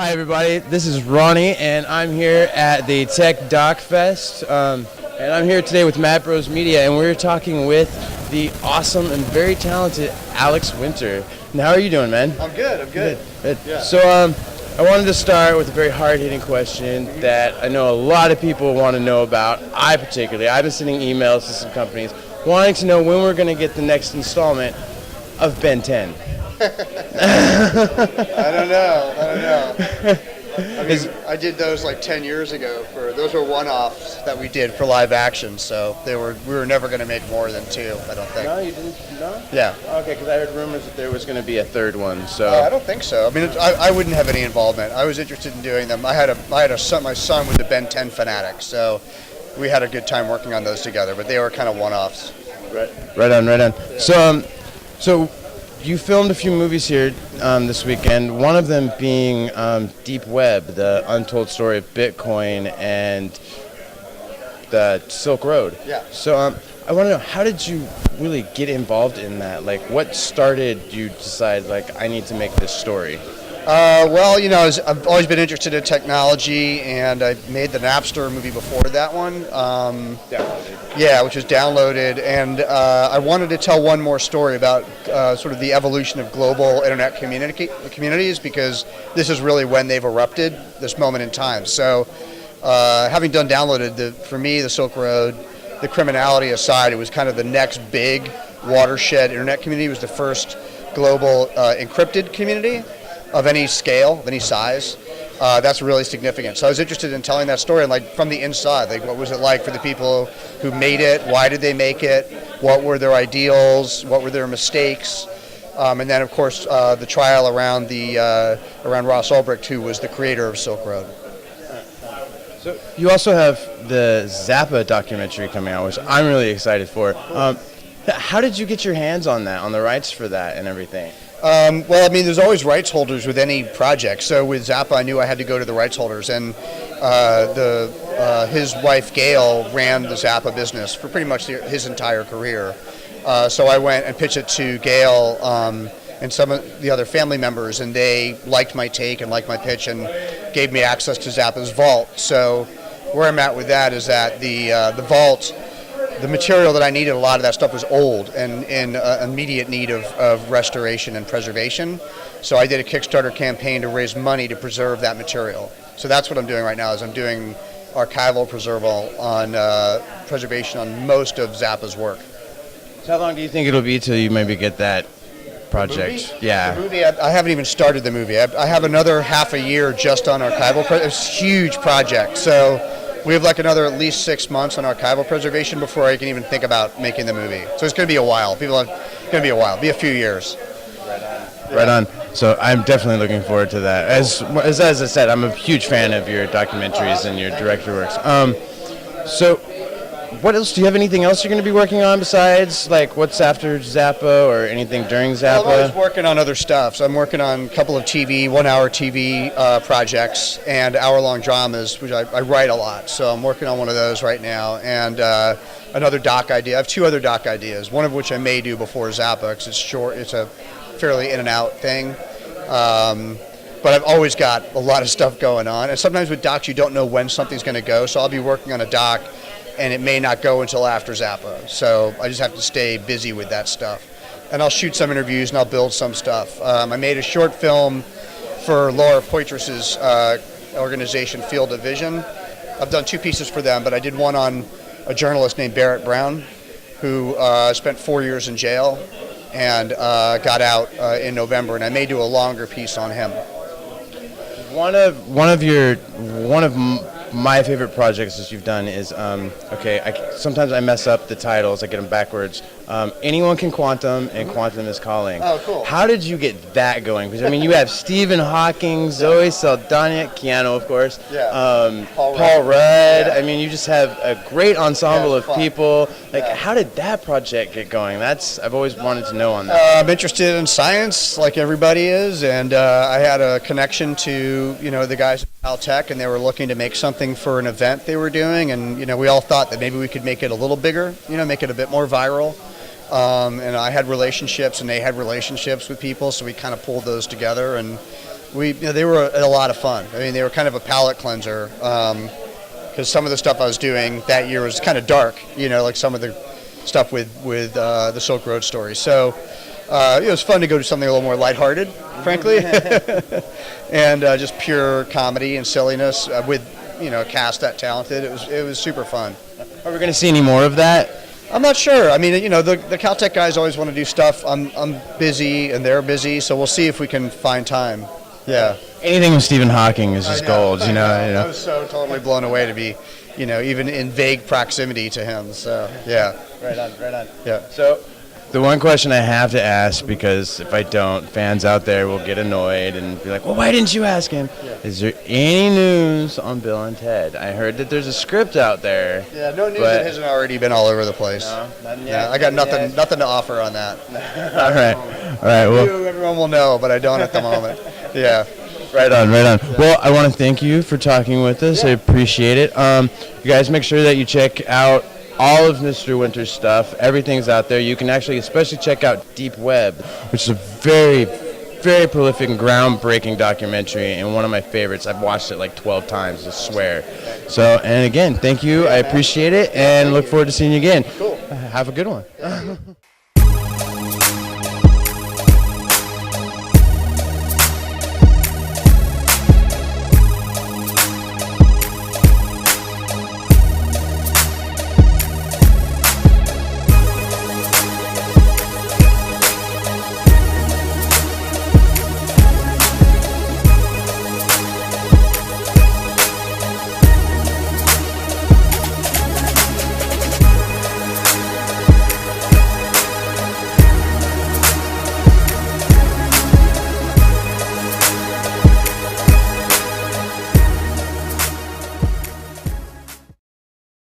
Hi everybody, this is Ronnie and I'm here at the Tech Doc Fest and I'm here today with Mad Bros Media and we're talking with the awesome and very talented Alex Winter. And how are you doing, man? I'm good. Good. Yeah. So I wanted to start with a very hard-hitting question that I know a lot of people want to know about. I've been sending emails to some companies wanting to know when we're going to get the next installment of Ben 10. I don't know. I mean, I did those like 10 years ago. Those were one-offs that we did for live action, so we were never going to make more than two, I don't think. No, you didn't? No? Yeah. Okay, because I heard rumors that there was going to be a third one, so... I don't think so. I mean, I wouldn't have any involvement. I was interested in doing them. I had a son. My son was a Ben 10 fanatic, so we had a good time working on those together, but they were kind of one-offs. Right on. Yeah. So you filmed a few movies here this weekend, one of them being Deep Web, the untold story of Bitcoin and the Silk Road. Yeah. So I want to know, how did you really get involved in that? Like, what started you decide, like, I need to make this story? Well, you know, I've always been interested in technology, and I made the Napster movie before that one. Yeah, which was downloaded, and I wanted to tell one more story about sort of the evolution of global internet communities, because this is really when they've erupted, this moment in time. So, having done downloaded, for me, the Silk Road, the criminality aside, it was kind of the next big watershed internet community. It was the first global encrypted community of any scale, of any size. That's really significant. So I was interested in telling that story, and like from the inside, like what was it like for the people who made it? Why did they make it? What were their ideals? What were their mistakes? And then, of course, the trial around Ross Ulbricht, who was the creator of Silk Road. So you also have the Zappa documentary coming out, which I'm really excited for. How did you get your hands on that, on the rights for that and everything? Well, I mean, there's always rights holders with any project. So with Zappa, I knew I had to go to the rights holders, and his wife Gail ran the Zappa business for pretty much his entire career. So I went and pitched it to Gail and some of the other family members, and they liked my take and liked my pitch and gave me access to Zappa's vault. So where I'm at with that is that the vault, the material that I needed, a lot of that stuff was old and in immediate need of restoration and preservation. So I did a Kickstarter campaign to raise money to preserve that material. So that's what I'm doing right now, is I'm doing archival preservation on most of Zappa's work. So how long do you think it'll be till you maybe get that project? Yeah. The movie, I haven't even started the movie. I have another half a year just on archival. It's a huge project. So we have like another at least 6 months on archival preservation before I can even think about making the movie. So it's going to be a while. It'll be a few years. Right on. So I'm definitely looking forward to that. As I said, I'm a huge fan of your documentaries and your director works. So what else? Do you have anything else you're going to be working on besides like what's after Zappa or anything during Zappa? Well, I'm always working on other stuff. So I'm working on a couple of 1-hour TV projects and hour-long dramas, which I write a lot. So I'm working on one of those right now, and another doc idea. I have 2 other doc ideas, one of which I may do before Zappa because it's short. It's a fairly in-and-out thing. But I've always got a lot of stuff going on. And sometimes with docs, you don't know when something's going to go. So I'll be working on a doc, and it may not go until after Zappa. So I just have to stay busy with that stuff. And I'll shoot some interviews, and I'll build some stuff. I made a short film for Laura Poitras's organization, Field of Vision. I've done 2 pieces for them, but I did one on a journalist named Barrett Brown, who spent 4 years in jail and got out in November, and I may do a longer piece on him. One of my favorite projects that you've done is sometimes I mess up the titles, I get them backwards. Anyone Can Quantum and Quantum is Calling. Oh, cool. How did you get that going? Because I mean, you have Stephen Hawking, Zoe Saldana, Keanu, of course, Paul Rudd. Yeah. I mean, you just have a great ensemble of fun. people. Like, Yeah. how did that project get going? I've always wanted to know on that. I'm interested in science, like everybody is, and I had a connection to the guys at Caltech, and they were looking to make something for an event they were doing, and we all thought that maybe we could make it a little bigger, make it a bit more viral. And I had relationships, and they had relationships with people, so we kind of pulled those together, and They were a lot of fun. I mean, they were kind of a palate cleanser because some of the stuff I was doing that year was kind of dark, like some of the stuff with the Silk Road stories. So it was fun to go to something a little more lighthearted, frankly, and just pure comedy and silliness with a cast that talented. It was super fun. Are we going to see any more of that? I'm not sure. I mean, the Caltech guys always want to do stuff. I'm busy and they're busy, so we'll see if we can find time. Yeah. Anything with Stephen Hawking is just gold, I was so totally blown away to be, even in vague proximity to him. So, yeah. Right on. Yeah. So, the one question I have to ask, because if I don't, fans out there will get annoyed and be like, well, why didn't you ask him? Yeah. Is there any news on Bill and Ted? I heard that there's a script out there. Yeah, no news that hasn't already been all over the place. No, nothing yet. Yeah, I got nothing to offer on that. All right. Well, everyone will know, but I don't at the moment. Yeah. Right on. Well, I want to thank you for talking with us. I appreciate it. You guys make sure that you check out all of Mr. Winter's stuff. Everything's out there. You can actually especially check out Deep Web, which is a very, very prolific and groundbreaking documentary and one of my favorites. I've watched it like 12 times, I swear. So, and again, thank you. I appreciate it and look forward to seeing you again. Cool. Have a good one.